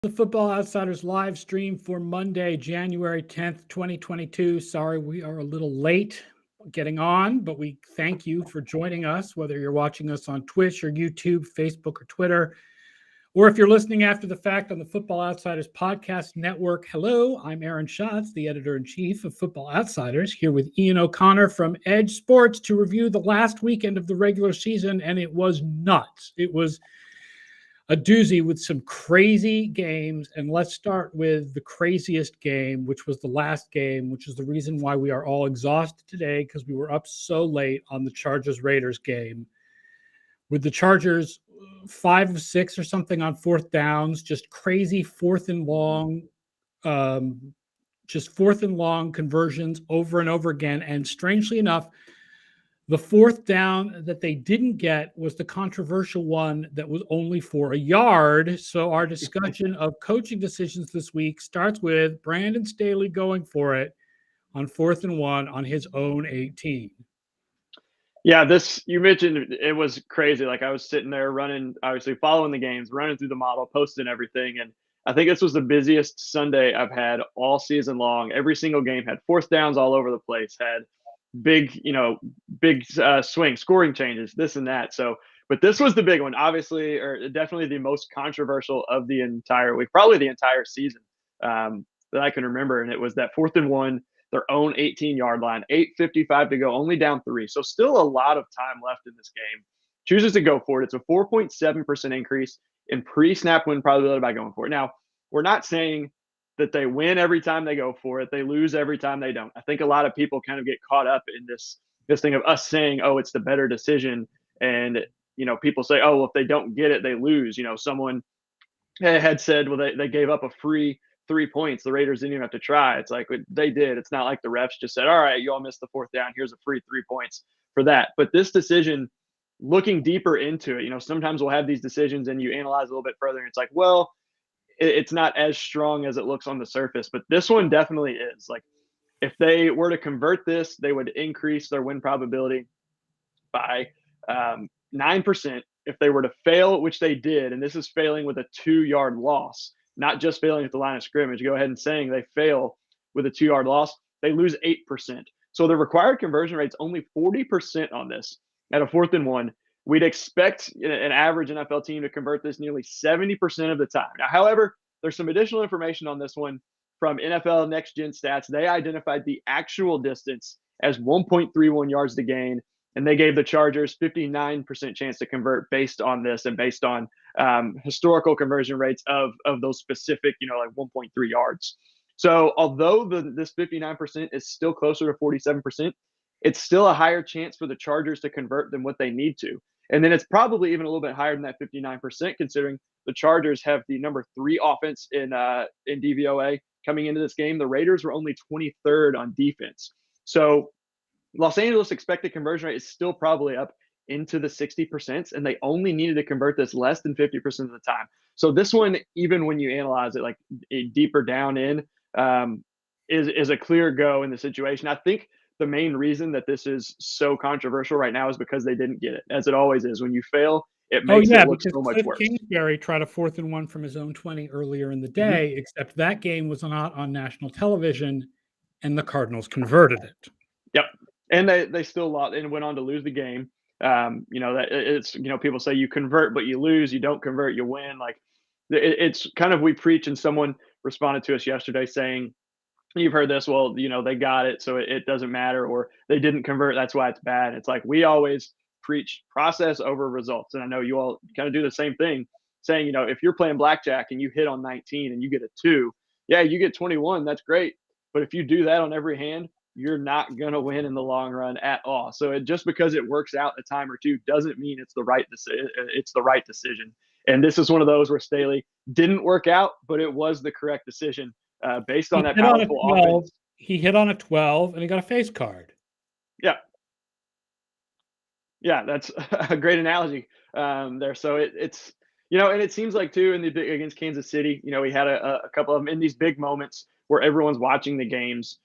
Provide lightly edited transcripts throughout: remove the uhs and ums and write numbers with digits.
The Football Outsiders live stream for Monday, January 10th, 2022. Sorry, we are a little late getting on, but we thank you for joining us, whether you're watching us on Twitch or YouTube, Facebook, or Twitter, or if you're listening after the fact on the Football Outsiders Podcast Network. Hello, I'm Aaron Schatz, the editor-in-chief of Football Outsiders, here with Ian O'Connor from EdjSports to review the last weekend of the regular season, and it was nuts. It was a doozy with some crazy games. And let's start with the craziest game, which was the last game, which is the reason why we are all exhausted today, because we were up so late on the Chargers-Raiders game. With the Chargers 5 of 6 or something on fourth downs, just crazy fourth and long conversions over and over again. And strangely enough, the fourth down that they didn't get was the controversial one that was only for a yard. So our discussion of coaching decisions this week starts with Brandon Staley going for it on 4th and 1 on his own 18. Yeah, you mentioned it was crazy. Like, I was sitting there running, obviously following the games, running through the model, posting everything. And I think this was the busiest Sunday I've had all season long. Every single game had fourth downs all over the place, had big swing, scoring changes, this and that. So, but this was the big one, obviously, or definitely the most controversial of the entire week, probably the entire season that I can remember. And it was that 4th and 1, their own 18-yard line, 8:55 to go, only down 3. So still a lot of time left in this game. Chooses to go for it. It's a 4.7% increase in pre-snap win probability by going for it. Now, we're not saying that they win every time they go for it. They lose every time they don't. I think a lot of people kind of get caught up in this thing of us saying, oh, it's the better decision. And, people say, oh, well, if they don't get it, they lose. Someone had said, well, they gave up a free 3 points. The Raiders didn't even have to try. It's like, they did. It's not like the refs just said, all right, you all missed the fourth down. Here's a free 3 points for that. But this decision, looking deeper into it, sometimes we'll have these decisions and you analyze a little bit further and it's like, well, it's not as strong as it looks on the surface, but this one definitely is. Like, if they were to convert this, they would increase their win probability by 9%. If they were to fail, which they did, and this is failing with a 2-yard loss, not just failing at the line of scrimmage, go ahead and saying they fail with a 2-yard loss, they lose 8%. So the required conversion rate's only 40% on this at a 4th and 1. We'd expect an average NFL team to convert this nearly 70% of the time. Now, however, there's some additional information on this one from NFL Next Gen Stats. They identified the actual distance as 1.31 yards to gain, and they gave the Chargers 59% chance to convert based on this and based on historical conversion rates of those specific, like 1.3 yards. So although this 59% is still closer to 47%, it's still a higher chance for the Chargers to convert than what they need to. And then it's probably even a little bit higher than that 59%, considering the Chargers have the number 3 offense in DVOA coming into this game. The Raiders were only 23rd on defense. So Los Angeles expected conversion rate is still probably up into the 60%, and they only needed to convert this less than 50% of the time. So this one, even when you analyze it like deeper down in, is a clear go in the situation. I think the main reason that this is so controversial right now is because they didn't get it, as it always is. When you fail, it makes it look so much worse. Kingsbury tried a 4th and 1 from his own 20 earlier in the day, except that game was not on national television, and the Cardinals converted it. Yep. And they still lost and went on to lose the game. That it's, people say you convert, but you lose. You don't convert, you win. Like, it's kind of, we preach, and someone responded to us yesterday saying, you've heard this, well, they got it, so it doesn't matter, or they didn't convert, that's why it's bad. It's like, we always preach process over results. And I know you all kind of do the same thing, saying, if you're playing blackjack and you hit on 19 and you get a 2, yeah, you get 21, that's great. But if you do that on every hand, you're not going to win in the long run at all. So just because it works out a time or two doesn't mean it's the right decision. And this is one of those where Staley didn't work out, but it was the correct decision based on that powerful offense. He hit on a 12 and he got a face card. Yeah. Yeah, that's a great analogy there. So it's, and it seems like too against Kansas City, we had a couple of them in these big moments where everyone's watching the games.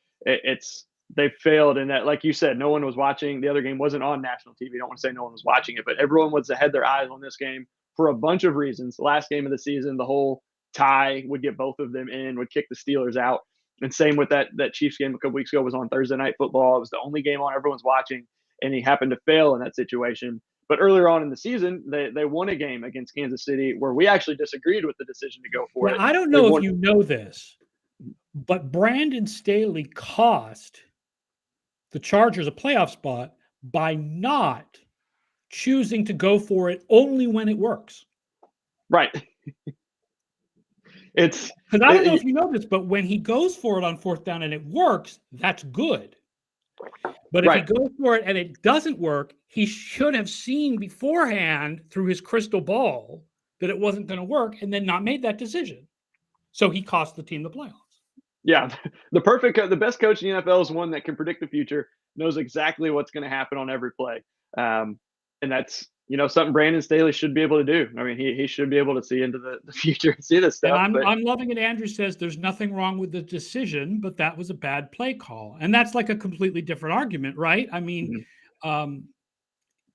They failed in that, like you said, no one was watching. The other game wasn't on national TV. I don't want to say no one was watching it, but everyone had their eyes on this game for a bunch of reasons. The last game of the season, the whole tie would get both of them in, would kick the Steelers out. And same with that Chiefs game a couple weeks ago was on Thursday Night Football. It was the only game on everyone's watching, and he happened to fail in that situation. But earlier on in the season, they won a game against Kansas City where we actually disagreed with the decision to go for it. I don't know if you know this, but Brandon Staley cost the Chargers a playoff spot by not choosing to go for it only when it works. Right. Because I don't know if you know this, but when he goes for it on fourth down and it works, that's good. But if he goes for it and it doesn't work, he should have seen beforehand through his crystal ball that it wasn't going to work and then not made that decision. So he cost the team the playoffs. Yeah, the best coach in the NFL is one that can predict the future, knows exactly what's going to happen on every play, and that's something Brandon Staley should be able to do. I mean, he should be able to see into the future and see this stuff. And I'm loving it. Andrew says there's nothing wrong with the decision, but that was a bad play call, and that's like a completely different argument, right? I mean,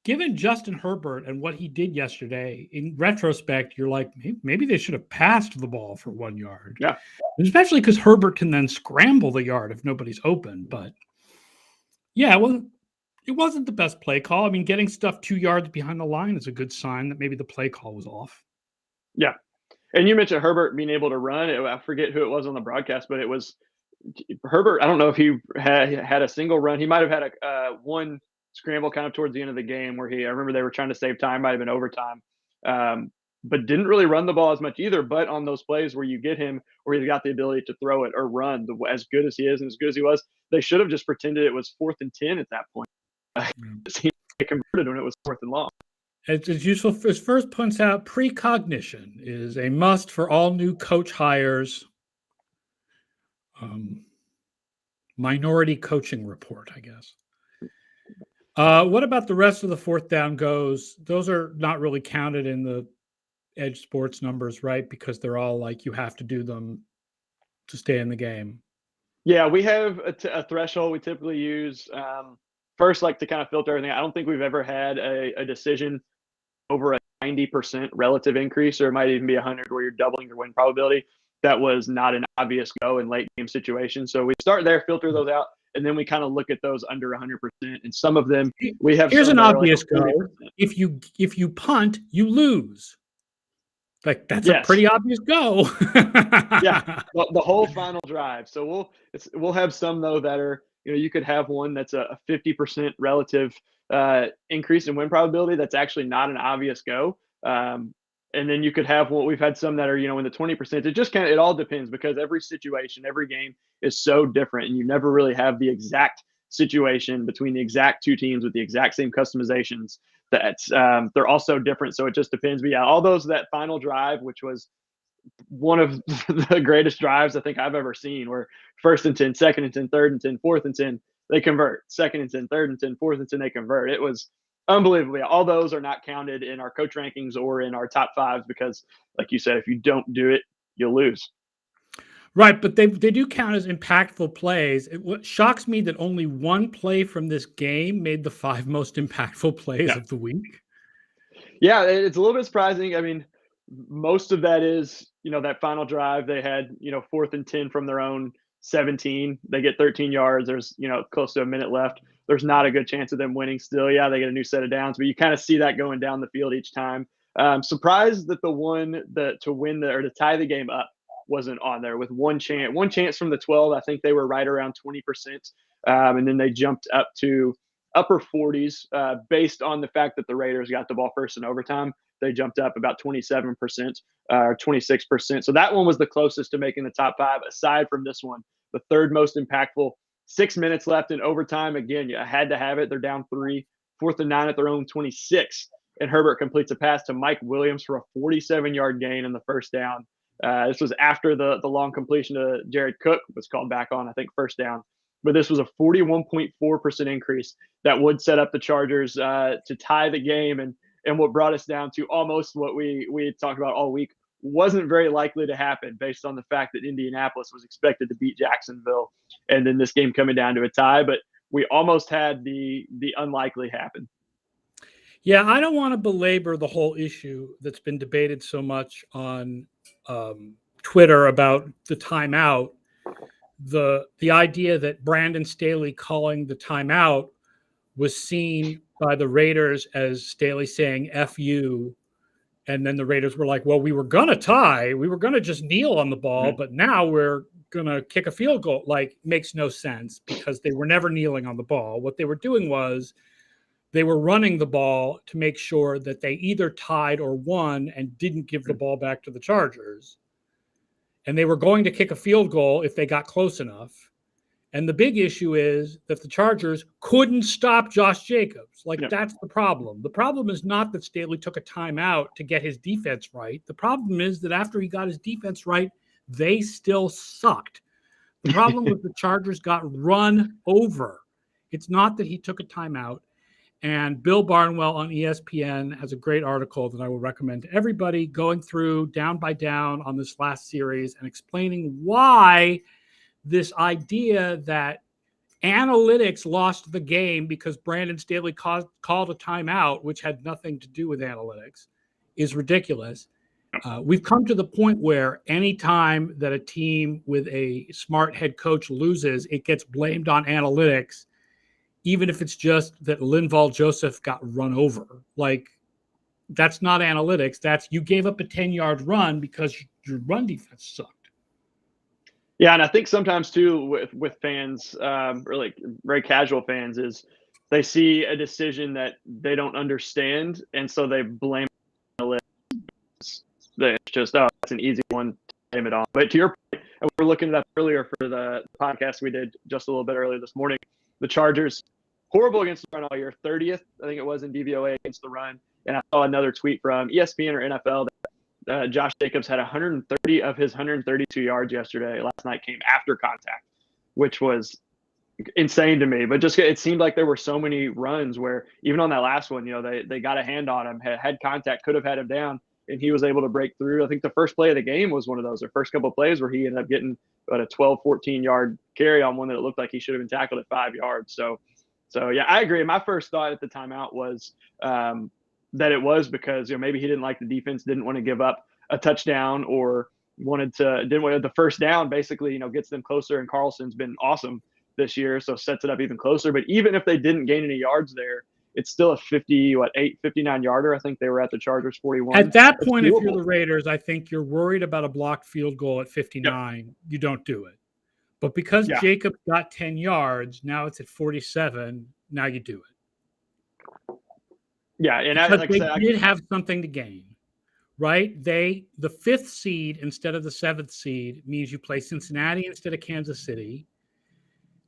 given Justin Herbert and what he did yesterday, in retrospect, you're like, maybe they should have passed the ball for 1 yard. Yeah. Especially because Herbert can then scramble the yard if nobody's open. But yeah, it wasn't the best play call. I mean, getting stuff 2 yards behind the line is a good sign that maybe the play call was off. Yeah. And you mentioned Herbert being able to run. I forget who it was on the broadcast, but it was Herbert. I don't know if he had a single run. He might have had a one scramble kind of towards the end of the game where I remember they were trying to save time, might have been overtime, but didn't really run the ball as much either. But on those plays where you get him, where he's got the ability to throw it or run, as good as he is and as good as he was, they should have just pretended it was 4th and 10 at that point. They converted when it was 4th and long. It's useful. As first points out, precognition is a must for all new coach hires. Minority coaching report, I guess. What about the rest of the fourth down goes? Those are not really counted in the EdjSports numbers, right? Because they're all like you have to do them to stay in the game. Yeah, we have a threshold we typically use. First, like to kind of filter everything. I don't think we've ever had a decision over a 90% relative increase, or it might even be 100 where you're doubling your win probability. That was not an obvious go in late game situations. So we start there, filter those out, and then we kind of look at those under 100%. And some of them we have. Here's an obvious go. If you punt, you lose. Like that's a pretty obvious go. Yeah, the whole final drive. So we'll have some though that are you could have one that's a 50% relative increase in win probability. That's actually not an obvious go. And then you could have we've had some that are in the 20%. It just it all depends because every situation, every game is so different, and you never really have the exact situation between the exact two teams with the exact same customizations. They're also different, so it just depends. But yeah, all those that final drive, which was one of the greatest drives I think I've ever seen, where 1st and 10, 2nd and 10, 3rd and 10, 4th and 10, they convert. 2nd and 10, 3rd and 10, 4th and 10, they convert. It was unbelievable. All those are not counted in our coach rankings or in our top fives because, like you said, if you don't do it, you'll lose. Right, but they do count as impactful plays. What shocks me that only one play from this game made the 5 most impactful plays of the week. Yeah, it's a little bit surprising. I mean, most of that is, that final drive they had, 4th and 10 from their own 17. They get 13 yards. There's, close to a minute left. There's not a good chance of them winning still. Yeah, they get a new set of downs, but you kind of see that going down the field each time. Surprised that the one to win or to tie the game up wasn't on there with one chance from the 12. I think they were right around 20%. And then they jumped up to upper 40s based on the fact that the Raiders got the ball first in overtime. They jumped up about 27% or 26%. So that one was the closest to making the top 5 aside from this one, the 3rd most impactful. 6 minutes left in overtime. Again, you had to have it. They're down 3, 4th and 9 at their own 26. And Herbert completes a pass to Mike Williams for a 47-yard gain in the first down. This was after the long completion to Jared Cook was called back on, I think, first down. But this was a 41.4% increase that would set up the Chargers to tie the game. And what brought us down to almost what we had talked about all week wasn't very likely to happen based on the fact that Indianapolis was expected to beat Jacksonville. And then this game coming down to a tie. But we almost had the unlikely happen. Yeah, I don't want to belabor the whole issue that's been debated so much on Twitter about the timeout, the idea that Brandon Staley calling the timeout was seen by the Raiders as Staley saying "F you," and then the Raiders were like, "Well, we were gonna tie, we were gonna just kneel on the ball, but now we're gonna kick a field goal." Like, makes no sense because they were never kneeling on the ball. What they were doing was they were running the ball to make sure that they either tied or won and didn't give the ball back to the Chargers. And they were going to kick a field goal if they got close enough. And the big issue is that the Chargers couldn't stop Josh Jacobs. Like, that's the problem. The problem is not that Staley took a timeout to get his defense right. The problem is that after he got his defense right, they still sucked. The problem was the Chargers got run over. It's not that he took a timeout. And Bill Barnwell on ESPN has a great article that I will recommend to everybody, going through down by down on this last series and explaining why this idea that analytics lost the game because Brandon Staley called a timeout, which had nothing to do with analytics, is ridiculous. We've come to the point where anytime that a team with a smart head coach loses, it gets blamed on analytics, even if it's just that Linval Joseph got run over. Like, that's not analytics. That's you gave up a 10-yard run because your run defense sucked. Yeah, and I think sometimes too with fans, or like very casual fans, is they see a decision that they don't understand, and so they blame analytics. It's just, oh, that's an easy one to blame it on. But to your point, and we were looking it up earlier for the podcast we did just a little bit earlier this morning. The Chargers, horrible against the run all year, 30th, I think it was, in DVOA against the run. And I saw another tweet from ESPN or NFL that Josh Jacobs had 130 of his 132 yards yesterday. Last night came after contact, which was insane to me. But just it seemed like there were so many runs where even on that last one, they got a hand on him, had contact, could have had him down, and he was able to break through. I think the first play of the game was one of those, or first couple of plays where he ended up getting about a 12, 14-yard carry on one that it looked like he should have been tackled at 5 yards. So yeah, I agree. My first thought at the timeout was that it was because maybe he didn't like the defense, didn't want to give up a touchdown, or didn't want the first down. Basically, gets them closer. And Carlson's been awesome this year, so sets it up even closer. But even if they didn't gain any yards there, it's still a 59-yarder. I think they were at the Chargers 41. At that point, if you're the Raiders, I think you're worried about a blocked field goal at 59. Yep. You don't do it. But because Jacob got 10 yards, now it's at 47. Now you do it. Yeah, and they did have something to gain, right? The 5th seed instead of the 7th seed means you play Cincinnati instead of Kansas City.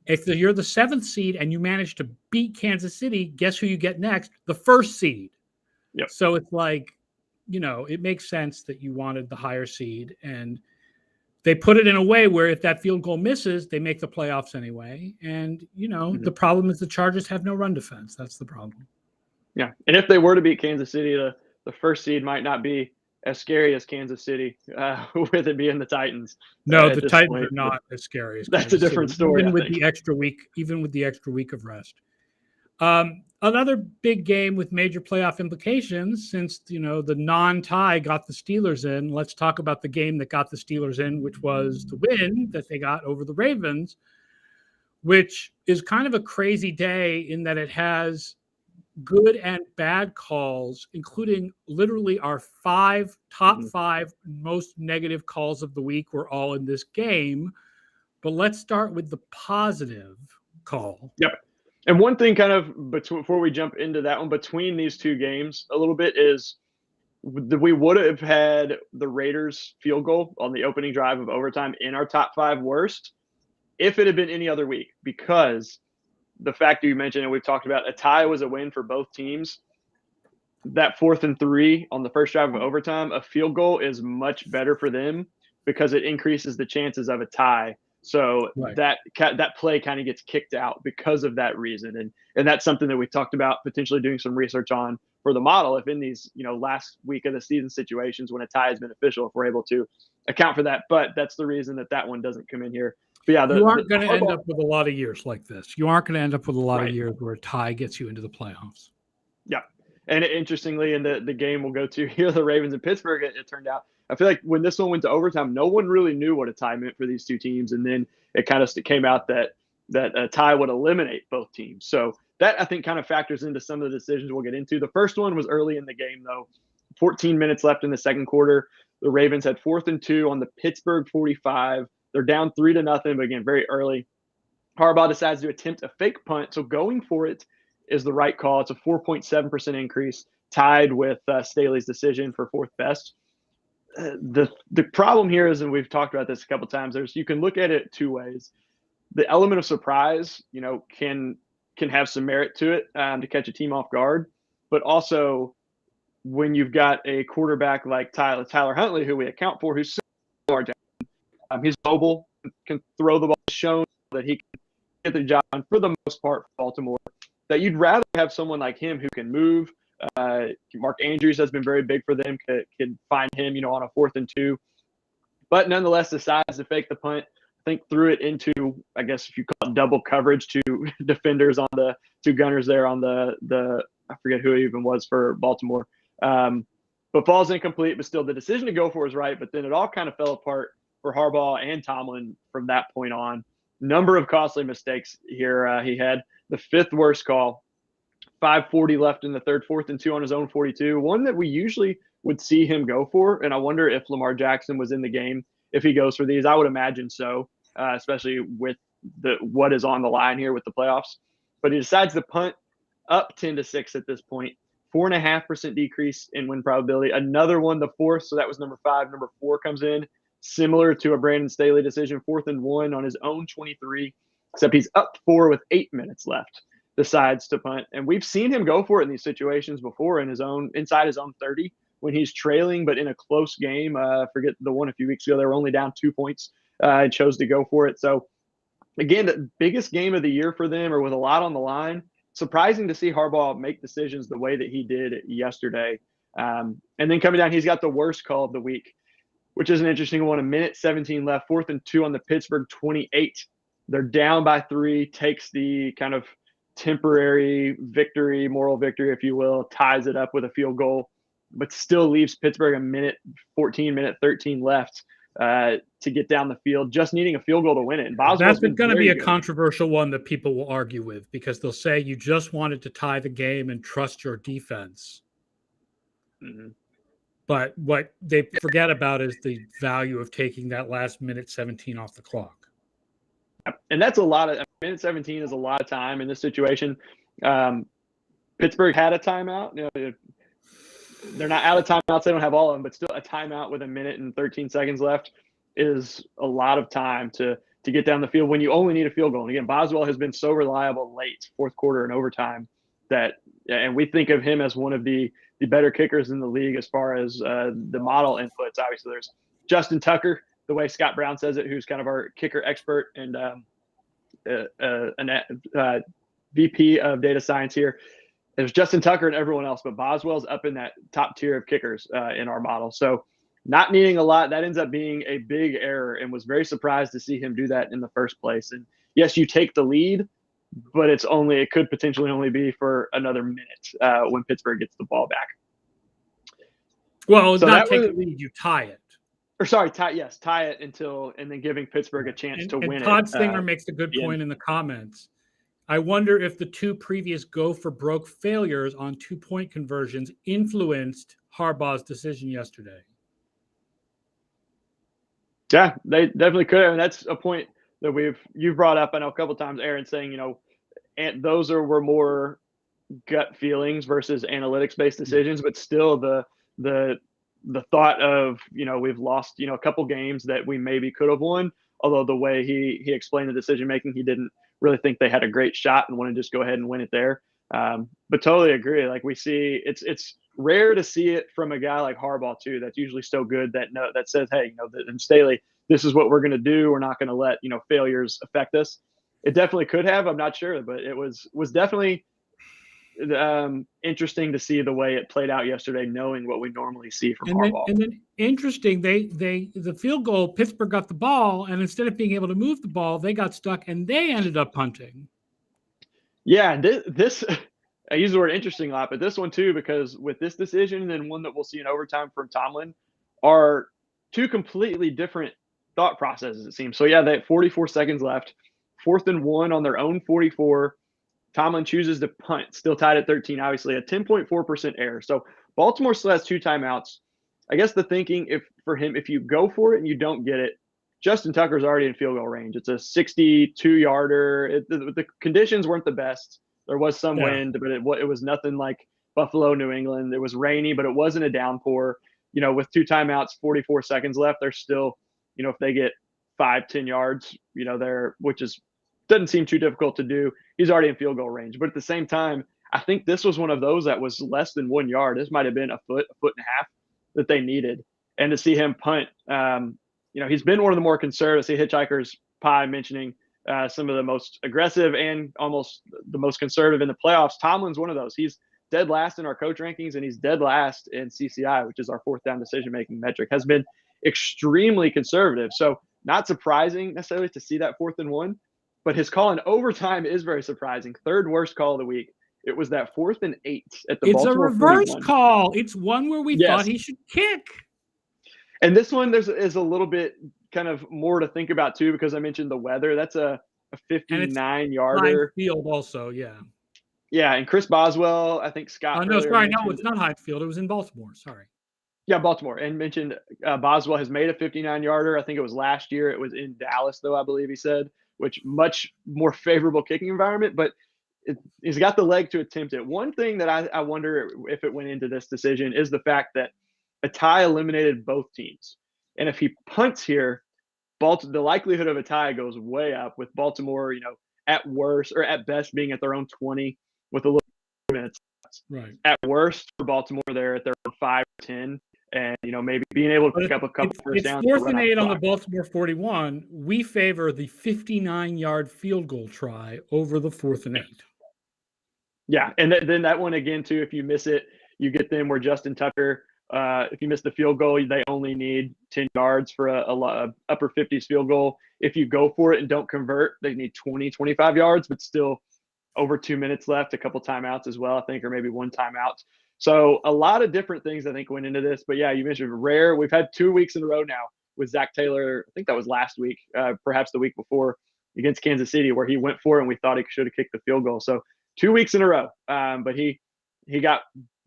If you're the 7th seed and you manage to beat Kansas City, guess who you get next? The 1st seed. Yep. So it's like, it makes sense that you wanted the higher seed, and they put it in a way where if that field goal misses, they make the playoffs anyway. And, the problem is the Chargers have no run defense. That's the problem. Yeah. And if they were to beat Kansas City, the 1st seed might not be as scary as Kansas City, with it being the Titans. No, the Titans are not as scary as Kansas City. That's a different story. Even with the extra week of rest. Another big game with major playoff implications, since the non-tie got the Steelers in. Let's talk about the game that got the Steelers in, which was the win that they got over the Ravens, which is kind of a crazy day in that it has good and bad calls, including literally our top 5 most negative calls of the week were all in this game. But let's start with the positive call. Yep. And one thing kind of before we jump into that one, between these two games a little bit, is we would have had the Raiders field goal on the opening drive of overtime in our top 5 worst if it had been any other week, because the fact that you mentioned, and we've talked about, a tie was a win for both teams. That 4th and 3 on the first drive of overtime, a field goal is much better for them because it increases the chances of a tie. So that play kind of gets kicked out because of that reason. And that's something that we talked about potentially doing some research on for the model, if in these, last week of the season situations when a tie has been official, if we're able to account for that. But that's the reason that one doesn't come in here. But yeah, you aren't going to end up with a lot of years like this. You aren't going to end up with a lot of years where a tie gets you into the playoffs. Yeah. And interestingly, in the game we'll go to here, the Ravens in Pittsburgh, it turned out I feel like when this one went to overtime, no one really knew what a tie meant for these two teams, and then it kind of came out that a tie would eliminate both teams. So that, I think, kind of factors into some of the decisions we'll get into. The first one was early in the game, though. 14 minutes left in the second quarter. The Ravens had 4th and 2 on the Pittsburgh 45. They're down 3-0, but again, very early. Harbaugh decides to attempt a fake punt, so going for it is the right call. It's a 4.7% increase, tied with Staley's decision for 4th best. The problem here is, and we've talked about this a couple times, you can look at it two ways. The element of surprise, can have some merit to it to catch a team off guard, but also when you've got a quarterback like Tyler Huntley, who we account for, who's so large, he's mobile, can throw the ball, shown that he can get the job done for the most part for Baltimore, that you'd rather have someone like him who can move. Mark Andrews has been very big for them, can find him, on a 4th and 2, but nonetheless decides to fake the punt. I think threw it into, I guess if you call it double coverage, to defenders on the two gunners there on the I forget who it even was for Baltimore. But falls incomplete, but still the decision to go for is right. But then it all kind of fell apart for Harbaugh and Tomlin from that point on. Number of costly mistakes here. He had the 5th worst call, 5:40 left in the third, 4th and 2 on his own 42, one that we usually would see him go for. And I wonder if Lamar Jackson was in the game, if he goes for these. I would imagine so, especially with what is on the line here with the playoffs. But he decides to punt, up 10-6 at this point. 4.5% decrease in win probability. Another one, the 4th, so that was number 5. Number 4 comes in, similar to a Brandon Staley decision, 4th and 1 on his own 23, except he's up 4 with 8 minutes left, decides to punt. And we've seen him go for it in these situations before inside his own 30 when he's trailing, but in a close game. Forget the one a few weeks ago, they were only down 2 points and chose to go for it. So again, the biggest game of the year for them, or with a lot on the line. Surprising to see Harbaugh make decisions the way that he did yesterday. And then coming down, he's got the worst call of the week, which is an interesting one. 1:17 left, 4th and 2 on the Pittsburgh 28. They're down by 3, takes the kind of temporary victory, moral victory, if you will, ties it up with a field goal, but still leaves Pittsburgh 13 left to get down the field, just needing a field goal to win it. And Boswell's that's going to be a controversial one that people will argue with, because they'll say you just wanted to tie the game and trust your defense. Mm-hmm. But what they forget about is the value of taking that last 1:17 off the clock. And that's a lot of 1:17 is a lot of time in this situation. Pittsburgh had a timeout. They're not out of timeouts. They don't have all of them, but still a timeout with 1:13 left is a lot of time to get down the field when you only need a field goal. And again, Boswell has been so reliable late, 4th quarter and overtime, and we think of him as one of the better kickers in the league as far as the model inputs. Obviously, there's Justin Tucker, the way Scott Brown says it, who's kind of our kicker expert and VP of data science here. There's Justin Tucker and everyone else, but Boswell's up in that top tier of kickers in our model. So not needing a lot, that ends up being a big error, and was very surprised to see him do that in the first place. And yes, you take the lead, but it could potentially only be for another minute when Pittsburgh gets the ball back. Well, so not take the lead, you tie it. Or sorry, tie it and then giving Pittsburgh a chance to win it. Todd Stinger makes a good point in the comments. I wonder if the 2 previous go for broke failures on 2-point conversions influenced Harbaugh's decision yesterday. Yeah, they definitely could. And that's a point that you've brought up, I know, a couple of times, Aaron, saying, and those were more gut feelings versus analytics-based decisions, but still the thought of, we've lost, a couple games that we maybe could have won, although the way he explained the decision-making, he didn't really think they had a great shot and want to just go ahead and win it there. But totally agree. Like, we see it's rare to see it from a guy like Harbaugh too. That's usually so good that says, hey, and Staley, this is what we're going to do. We're not going to let, failures affect us. It definitely could have, I'm not sure, but it was definitely interesting to see the way it played out yesterday, knowing what we normally see from Harbaugh. And then interesting, the field goal, Pittsburgh got the ball, and instead of being able to move the ball, they got stuck and they ended up punting. Yeah, this I use the word interesting a lot, but this one too, because with this decision and then one that we'll see in overtime from Tomlin, are two completely different thought processes, it seems. So yeah, they had 44 seconds left, 4th and 1 on their own 44. Tomlin chooses to punt, still tied at 13, obviously a 10.4% error. So Baltimore still has two timeouts. I guess the thinking for him, if you go for it and you don't get it, Justin Tucker's already in field goal range. It's a 62-yarder. The conditions weren't the best. There was some wind, but it was nothing like Buffalo, New England. It was rainy, but it wasn't a downpour. With two timeouts, 44 seconds left, they're still, if they get 5-10 yards, which doesn't seem too difficult to do. He's already in field goal range. But at the same time, I think this was one of those that was less than 1 yard. This might have been a foot and a half that they needed. And to see him punt, he's been one of the more conservative. See Hitchhiker's Pie mentioning some of the most aggressive and almost the most conservative in the playoffs. Tomlin's one of those. He's dead last in our coach rankings, and he's dead last in CCI, which is our fourth down decision-making metric, has been extremely conservative. So not surprising necessarily to see that 4th-and-1, but his call in overtime is very surprising. Third worst call of the week. It was that 4th-and-8 at the Baltimore 41. It's a reverse call. It's one where we thought he should kick. And this one is a little bit kind of more to think about too, because I mentioned the weather. That's a 59-yarder. Field also, yeah. Yeah, and Chris Boswell, I think Scott. No, sorry, no, it's not Heinz Field. It was in Baltimore. Sorry. Yeah, Baltimore. And mentioned Boswell has made a 59-yarder. I think it was last year. It was in Dallas, though, I believe he said, which much more favorable kicking environment. But he's got the leg to attempt it. One thing that I wonder if it went into this decision is the fact that a tie eliminated both teams. And if he punts here, the likelihood of a tie goes way up, with Baltimore, at worst or at best being at their own 20 with a little minutes. Right. At worst for Baltimore, they're at their 5-10, and maybe being able to pick up a couple first downs. It's 4th-and-8 on the Baltimore 41. We favor the 59-yard field goal try over the 4th-and-8. Yeah, and then that one again too. If you miss it, you get them where Justin Tucker. If you miss the field goal, they only need 10 yards for a upper 50s field goal. If you go for it and don't convert, they need 20, 25 yards, but still over 2 minutes left, a couple timeouts as well, I think, or maybe one timeout. So a lot of different things I think went into this. But yeah, you mentioned rare. We've had 2 weeks in a row now with Zach Taylor. I think that was last week, perhaps the week before, against Kansas City, where he went for it and we thought he should have kicked the field goal. So 2 weeks in a row. But he got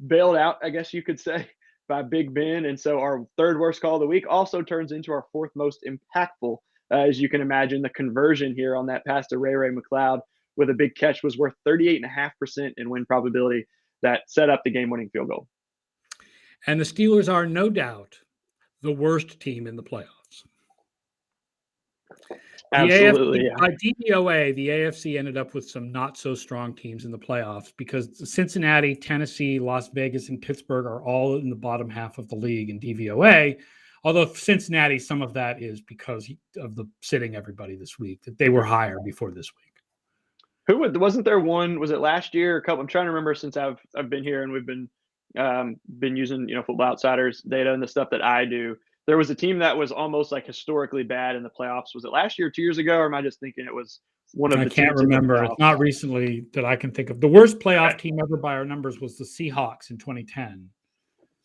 bailed out, I guess you could say, by Big Ben. And so our third worst call of the week also turns into our fourth most impactful. As you can imagine, the conversion here on that pass to Ray McLeod with a big catch was worth 38.5% in win probability that set up the game-winning field goal. And the Steelers are no doubt the worst team in the playoffs. Absolutely. AFC, by DVOA, the AFC ended up with some not so strong teams in the playoffs because Cincinnati, Tennessee, Las Vegas, and Pittsburgh are all in the bottom half of the league in DVOA. Although Cincinnati, some of that is because of the sitting everybody this week, that they were higher before this week. Wasn't there one? Was it last year? I'm trying to remember since I've been here and we've been using Football Outsiders data and the stuff that I do. There was a team that was almost like historically bad in the playoffs. Was it last year, 2 years ago, or am I just thinking it was one of the teams? I can't remember. It's not recently that I can think of. The worst playoff team ever by our numbers was the Seahawks in 2010.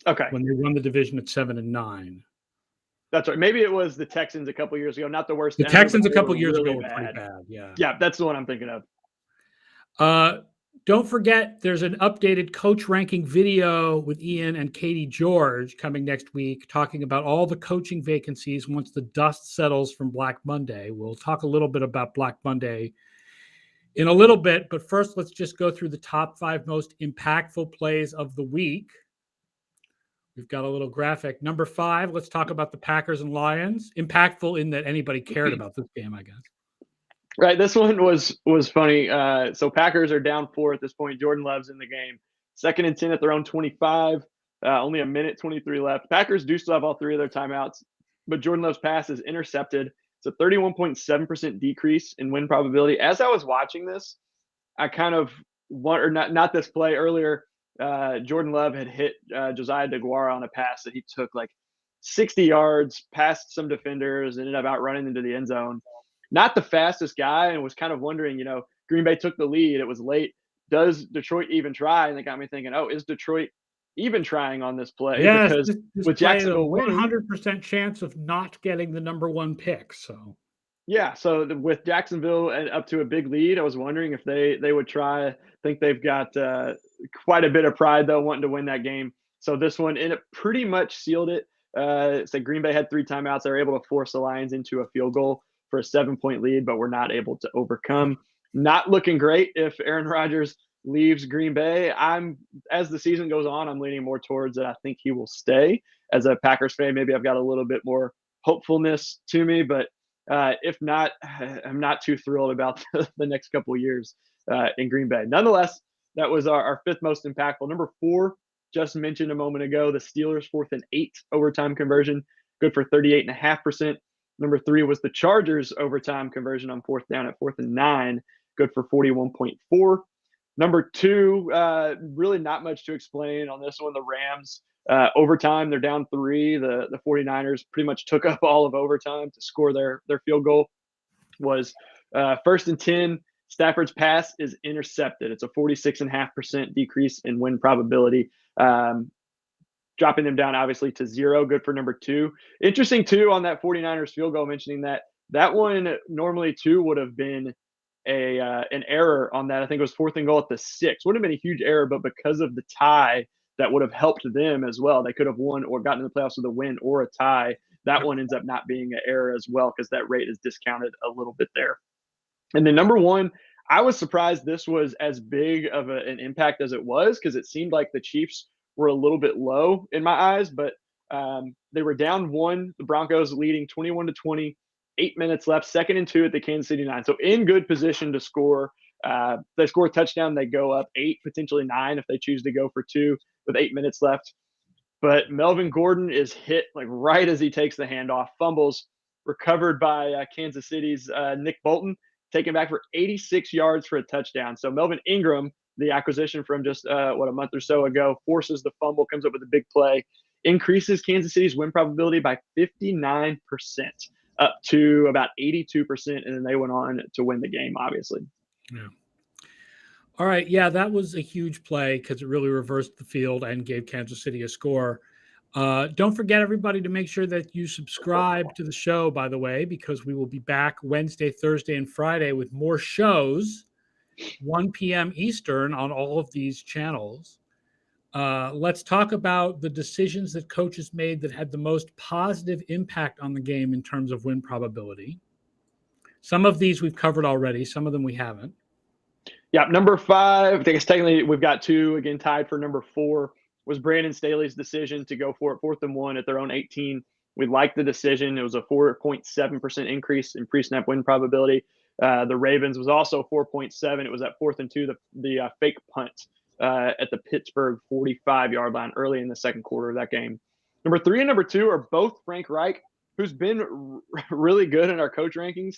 Okay. When they won the division at 7-9. That's right. Maybe it was the Texans a couple years ago. Not the worst. The Texans a couple years ago were pretty bad. Yeah. Yeah, that's the one I'm thinking of. Don't forget, there's an updated coach ranking video with Ian and Katie George coming next week, talking about all the coaching vacancies once the dust settles from Black Monday. We'll talk a little bit about Black Monday in a little bit, but first, let's just go through the top 5 most impactful plays of the week. We've got a little graphic. Number 5, let's talk about the Packers and Lions. Impactful in that anybody cared about this game, I guess. Right. This one was funny. So Packers are down 4 at this point. Jordan Love's in the game. 2nd and 10 at their own 25. Only a minute 23 left. Packers do still have all 3 of their timeouts, but Jordan Love's pass is intercepted. It's a 31.7% decrease in win probability. As I was watching this, I kind of not this play earlier. Jordan Love had hit Josiah DeGuara on a pass that he took like 60 yards, past some defenders, ended up outrunning into the end zone. Not the fastest guy, and was kind of wondering, Green Bay took the lead. It was late. Does Detroit even try? And it got me thinking, is Detroit even trying on this play Yes, because this with play had a Jacksonville winning, 100% chance of not getting the number one pick. So yeah, so with Jacksonville and up to a big lead, I was wondering if they would try. I think they've got quite a bit of pride though, wanting to win that game. So this one ended up pretty much sealed it. So Green Bay had 3 timeouts. They were able to force the Lions into a field goal for a 7-point lead, but were not able to overcome. Not looking great if Aaron Rodgers leaves Green Bay. As the season goes on, I'm leaning more towards that. I think he will stay. As a Packers fan, maybe I've got a little bit more hopefulness to me, but if not, I'm not too thrilled about the next couple of years in Green Bay. Nonetheless, that was our 5th most impactful. Number 4, just mentioned a moment ago, the Steelers' 4th and 8 overtime conversion, good for 38.5%. Number 3 was the Chargers' overtime conversion on 4th down at 4th and 9, good for 41.4. Number 2, really not much to explain on this one. The Rams overtime, they're down 3. The 49ers pretty much took up all of overtime to score their field goal. Was 1st and 10. Stafford's pass is intercepted. It's a 46.5% decrease in win probability, dropping them down obviously to 0. Good for number 2. Interesting too on that 49ers field goal, mentioning that one normally too would have been an error on that. I think it was 4th and goal at the 6. Would have been a huge error, but because of the tie, that would have helped them as well. They could have won or gotten to the playoffs with a win or a tie. That one ends up not being an error as well because that rate is discounted a little bit there. And then number 1, I was surprised this was as big of an impact as it was because it seemed like the Chiefs were a little bit low in my eyes, but they were down 1. The Broncos leading 21-20. 8 minutes left, 2nd and 2 at the Kansas City 9. So in good position to score. They score a touchdown, they go up 8, potentially 9 if they choose to go for 2 with 8 minutes left. But Melvin Gordon is hit like right as he takes the handoff, fumbles, recovered by Kansas City's Nick Bolton, taken back for 86 yards for a touchdown. So Melvin Ingram, the acquisition from just a month or so ago, forces the fumble, comes up with a big play, increases Kansas City's win probability by 59%. Up to about 82%, and then they went on to win the game, obviously. Yeah. All right. Yeah, that was a huge play because it really reversed the field and gave Kansas City a score. Don't forget, everybody, to make sure that you subscribe to the show, by the way, because we will be back Wednesday, Thursday, and Friday with more shows, 1 p.m. Eastern on all of these channels. Let's talk about the decisions that coaches made that had the most positive impact on the game in terms of win probability. Some of these we've covered already. Some of them we haven't. Yeah, number 5, I think it's technically we've got 2, again, tied for number 4, was Brandon Staley's decision to go for it 4th and 1 at their own 18. We liked the decision. It was a 4.7% increase in pre-snap win probability. The Ravens was also 4.7. It was at 4th and 2, the fake punt at the Pittsburgh 45-yard line early in the second quarter of that game. Number 3 and number 2 are both Frank Reich, who's been really good in our coach rankings,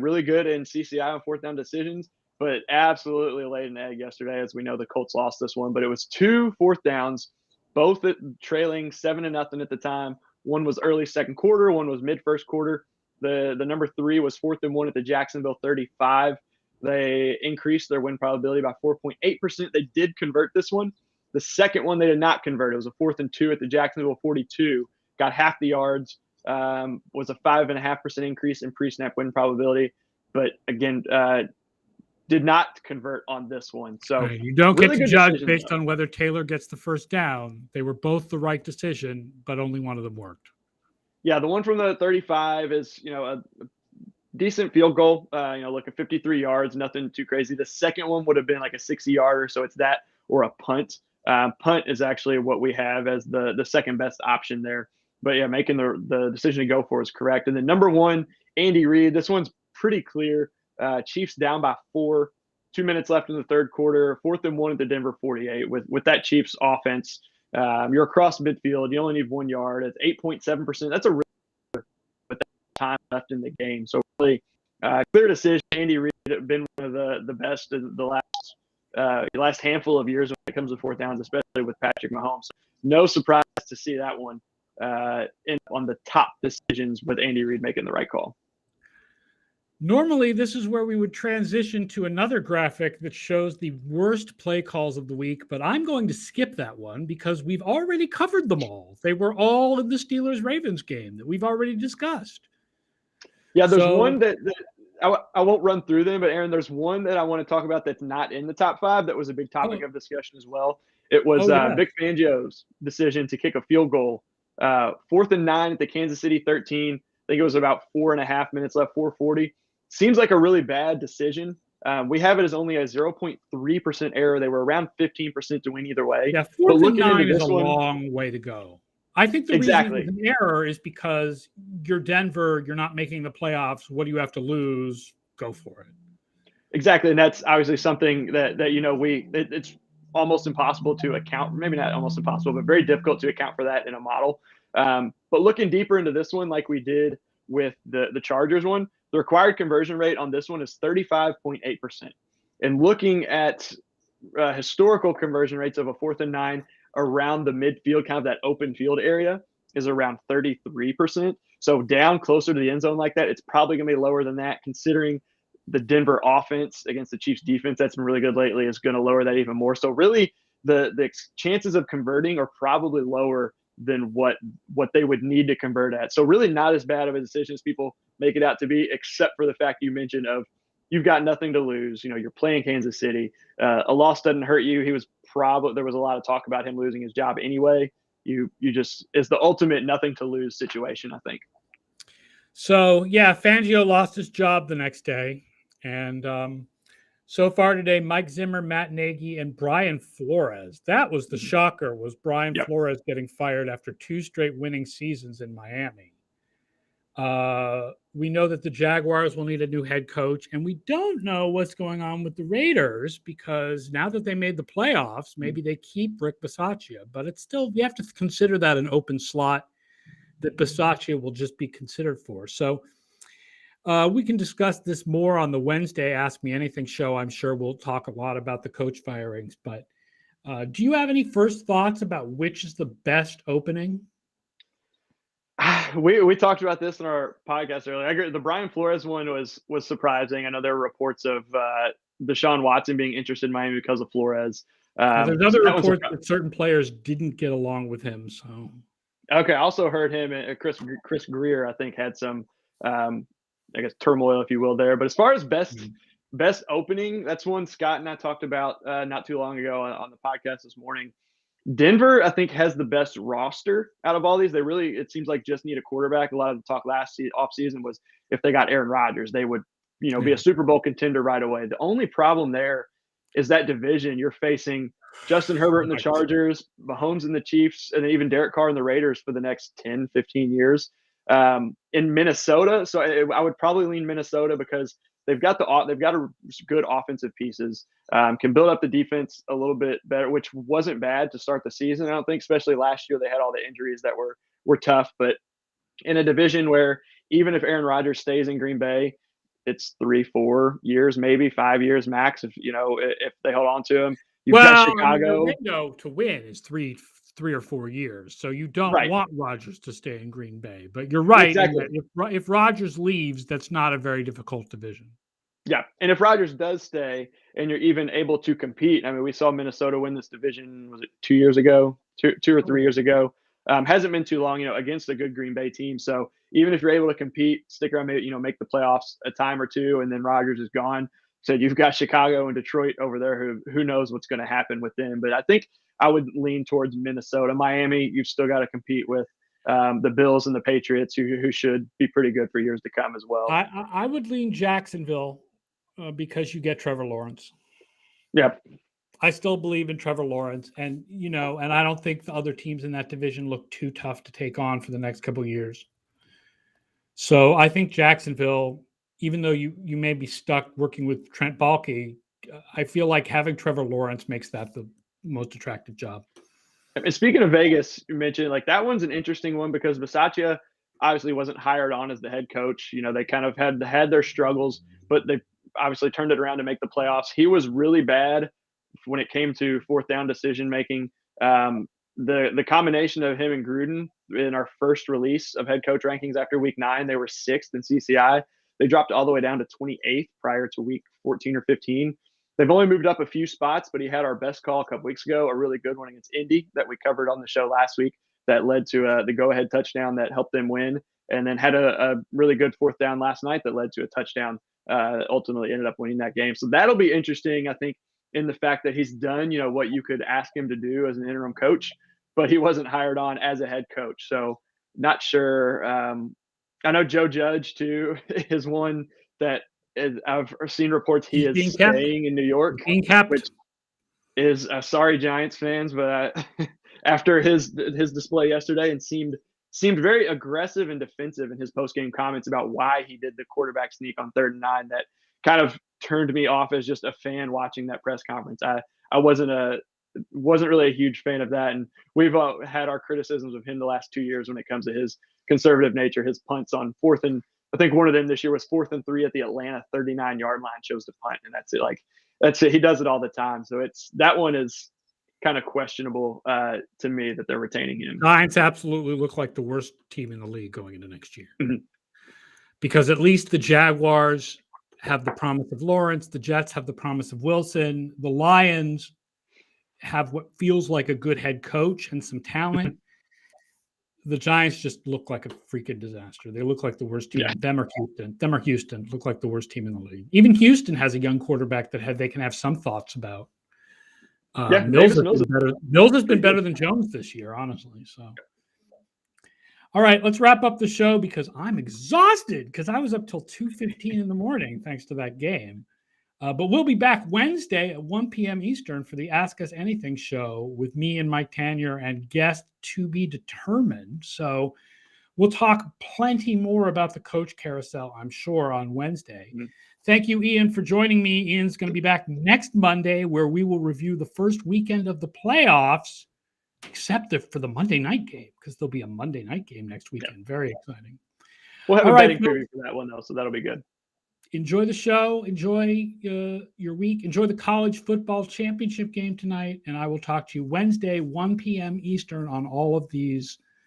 really good in CCI on 4th down decisions, but absolutely laid an egg yesterday. As we know, the Colts lost this one, but it was 2 4th downs, both trailing 7-0 at the time. One was early second quarter, one was mid first quarter. The number 3 was 4th and 1 at the Jacksonville 35. They increased their win probability by 4.8%. They did convert this one. The second one they did not convert. It was a 4th and 2 at the Jacksonville 42. Got half the yards. Was a 5.5% increase in pre-snap win probability, but again, did not convert on this one. So right. You don't really get to judge decision, based though. on whether Taylor gets the first down. They were both the right decision, but only one of them worked. Yeah, the one from the 35 is, a decent field goal, look at 53 yards, nothing too crazy. The second one would have been like a 60-yarder, so it's that or a punt. Punt is actually what we have as the second best option there. But yeah, making the decision to go for is correct. And then number 1, Andy Reid. This one's pretty clear. Chiefs down by 4, 2 minutes left in the third quarter, 4th and 1 at the Denver 48. With that Chiefs offense, you're across midfield. You only need 1 yard. It's 8.7%. That's a really with that time left in the game. So really clear decision. Andy Reid has been one of the best of the last handful of years when it comes to 4th downs, especially with Patrick Mahomes. So no surprise to see that one on the top decisions with Andy Reid making the right call. Normally, this is where we would transition to another graphic that shows the worst play calls of the week, but I'm going to skip that one because we've already covered them all. They were all in the Steelers-Ravens game that we've already discussed. Yeah, there's So, one that I won't run through them, but Aaron, there's one that I want to talk about that's not in the top 5 that was a big topic oh, of discussion as well. It was oh yeah. Vic Fangio's decision to kick a field goal, 4th and 9 at the Kansas City 13. I think it was about 4.5 minutes left, 4:40. Seems like a really bad decision. We have it as only a 0.3% error. They were around 15% to win either way. Yeah, But fourth and looking into nine is a this one, long way to go. I think the reason it was exactly. an error is because you're Denver, you're not making the playoffs. What do you have to lose? Go for it. Exactly, and that's obviously something that it's almost impossible to account. Maybe not almost impossible, but very difficult to account for that in a model. But looking deeper into this one, like we did with the Chargers one, the required conversion rate on this one is 35.8%. And looking at historical conversion rates of a 4th and 9 around the midfield, kind of that open field area, is around 33%. So down closer to the end zone like that, it's probably going to be lower than that, considering the Denver offense against the Chiefs defense that's been really good lately is going to lower that even more. So really, the chances of converting are probably lower than what they would need to convert at. So really, not as bad of a decision as people make it out to be, except for the fact you mentioned of you've got nothing to lose. You're playing Kansas City. A loss doesn't hurt you. There was a lot of talk about him losing his job anyway. You just it's the ultimate nothing to lose situation, I think. So yeah, Fangio lost his job the next day. And so far today, Mike Zimmer, Matt Nagy, and Brian Flores. That was the shocker, was Brian Yep. Flores getting fired after 2 straight winning seasons in Miami. We know that the Jaguars will need a new head coach, and we don't know what's going on with the Raiders because now that they made the playoffs, maybe they keep Rick Bisaccia, but it's still, you have to consider that an open slot that Bisaccia will just be considered for. So we can discuss this more on the Wednesday Ask Me Anything show. I'm sure we'll talk a lot about the coach firings, but do you have any first thoughts about which is the best opening? We talked about this in our podcast earlier. I agree. The Brian Flores one was surprising. I know there were reports of Deshaun Watson being interested in Miami because of Flores. There's So other that was reports that certain players didn't get along with him. So okay. I also heard him and Chris Greer, I think, had some I guess turmoil, if you will, there. But as far as best opening, that's one Scott and I talked about not too long ago on the podcast this morning. Denver, I think, has the best roster out of all these. They really, it seems like, just need a quarterback. A lot of the talk last offseason was if they got Aaron Rodgers, they would, be a Super Bowl contender right away. The only problem there is that division. You're facing Justin Herbert and the Chargers, Mahomes and the Chiefs, and even Derek Carr and the Raiders for the next 10, 15 years. In Minnesota, so I would probably lean Minnesota because they've got a good offensive pieces. Can build up the defense a little bit better, which wasn't bad to start the season. I don't think, especially last year, they had all the injuries that were tough. But in a division where even if Aaron Rodgers stays in Green Bay, it's 3, 4 years, maybe 5 years max. If they hold on to him, you've got well, I mean, the Chicago. window to win is three or 4 years, so you don't Right. want Rodgers to stay in Green Bay. But you're right in Exactly. that if Rodgers leaves, that's not a very difficult division. Yeah, and if Rodgers does stay and you're even able to compete, I mean, we saw Minnesota win this division, was it 2 years ago, two or 3 years ago? Hasn't been too long, against a good Green Bay team. So even if you're able to compete, stick around, make the playoffs a time or two, and then Rodgers is gone. So you've got Chicago and Detroit over there who knows what's going to happen with them. But I think I would lean towards Minnesota. Miami, you've still got to compete with the Bills and the Patriots, who should be pretty good for years to come as well. I would lean Jacksonville because you get Trevor Lawrence. Yep. I still believe in Trevor Lawrence, and and I don't think the other teams in that division look too tough to take on for the next couple of years. So I think Jacksonville, even though you may be stuck working with Trent Baalke, I feel like having Trevor Lawrence makes that the most attractive job. And speaking of Vegas, you mentioned that one's an interesting one because Bisaccia obviously wasn't hired on as the head coach. They kind of had their struggles, but they obviously turned it around to make the playoffs. He was really bad when it came to fourth down decision making. The combination of him and Gruden in our first release of head coach rankings after week 9, they were 6th in CCI. They dropped all the way down to 28th prior to week 14 or 15. They've only moved up a few spots, but he had our best call a couple weeks ago, a really good one against Indy that we covered on the show last week that led to the go-ahead touchdown that helped them win, and then had a really good fourth down last night that led to a touchdown. Ultimately ended up winning that game. So that'll be interesting, I think, in the fact that he's done, what you could ask him to do as an interim coach, but he wasn't hired on as a head coach. So not sure. I know Joe Judge too is one that I've seen reports he is staying in New York, which is sorry Giants fans, but after his display yesterday and seemed very aggressive and defensive in his post-game comments about why he did the quarterback sneak on 3rd and 9, that kind of turned me off as just a fan watching that press conference. I wasn't really a huge fan of that, and we've had our criticisms of him the last 2 years when it comes to his conservative nature. His punts on 4th and, I think one of them this year was 4th and 3 at the Atlanta 39-yard line, chose to punt, and that's it. That's it. He does it all the time. So that one is kind of questionable to me that they're retaining him. Giants absolutely look like the worst team in the league going into next year. Mm-hmm. Because at least the Jaguars have the promise of Lawrence. The Jets have the promise of Wilson. The Lions have what feels like a good head coach and some talent. The Giants just look like a freaking disaster. They look like the worst team. Yeah. Them or Houston look like the worst team in the league. Even Houston has a young quarterback that they can have some thoughts about. Mills has been better than Jones this year, honestly. So, all right, let's wrap up the show because I'm exhausted because I was up till 2:15 in the morning thanks to that game. But we'll be back Wednesday at 1 p.m. Eastern for the Ask Us Anything show with me and Mike Tanier and guest to be determined. So we'll talk plenty more about the coach carousel, I'm sure, on Wednesday. Mm-hmm. Thank you, Ian, for joining me. Ian's going to be back next Monday where we will review the first weekend of the playoffs, except for the Monday night game, because there'll be a Monday night game next weekend. Yeah. Very exciting. We'll have a betting preview for that one, though, so that'll be good. Enjoy the show. Enjoy your week. Enjoy the college football championship game tonight. And I will talk to you Wednesday, 1 p.m. Eastern on all of these